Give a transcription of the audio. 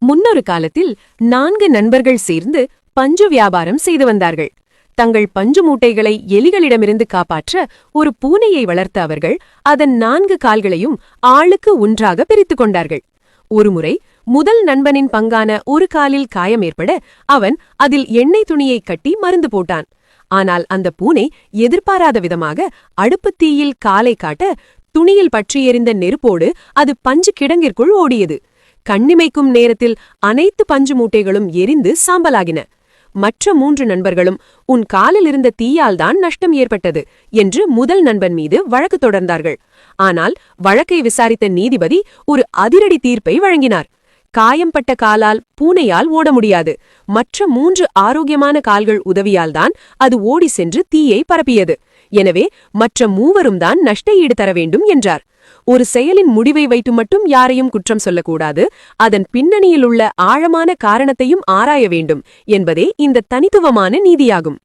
முன்னொரு காலத்தில் 4 நண்பர்கள் சேர்ந்து பஞ்சு வியாபாரம் செய்து வந்தார்கள். தங்கள் பஞ்சு மூட்டைகளை எலிகளிடமிருந்து காப்பாற்ற ஒரு பூனையை வளர்த்த அவர்கள் அதன் 4 கால்களையும் ஆளுக்கு ஒன்றாக பிரித்துக் கொண்டார்கள். ஒருமுறை முதல் நண்பனின் பங்கான ஒரு காலில் காயம் ஏற்பட அவன் அதில் எண்ணெய் துணியை கட்டி மருந்து போட்டான். ஆனால் அந்த பூனை எதிர்பாராத விதமாக அடுப்புத் தீயில் காலை காட்ட துணியில் பற்றியெறிந்த நெருப்போடு அது பஞ்சு கிடங்கிற்குள் ஓடியது. கண்ணிமைக்கும் நேரத்தில் அனைத்து பஞ்சு மூட்டைகளும் எரிந்து சாம்பலாகின. மற்ற 3 நண்பர்களும் உன் காலில் இருந்த தீயால்தான் நஷ்டம் ஏற்பட்டது என்று முதல் நண்பன் மீது வழக்கு தொடர்ந்தார்கள். ஆனால் வழக்கை விசாரித்த நீதிபதி ஒரு அதிரடி தீர்ப்பை வழங்கினார். காயம்பட்ட காலால் பூனையால் ஓட முடியாது. மற்ற 3 ஆரோக்கியமான கால்கள் உதவியால்தான் அது ஓடி சென்று தீயை பரப்பியது. எனவே மற்ற 3வரும் தான் நஷ்ட ஈடு தர வேண்டும் என்றார். ஒரு செயலின் முடிவை வைத்து மட்டும் யாரையும் குற்றம் சொல்லக்கூடாது, அதன் பின்னணியில் உள்ள ஆழமான காரணத்தையும் ஆராய வேண்டும் என்பதே இந்த தனித்துவமான நீதியாகும்.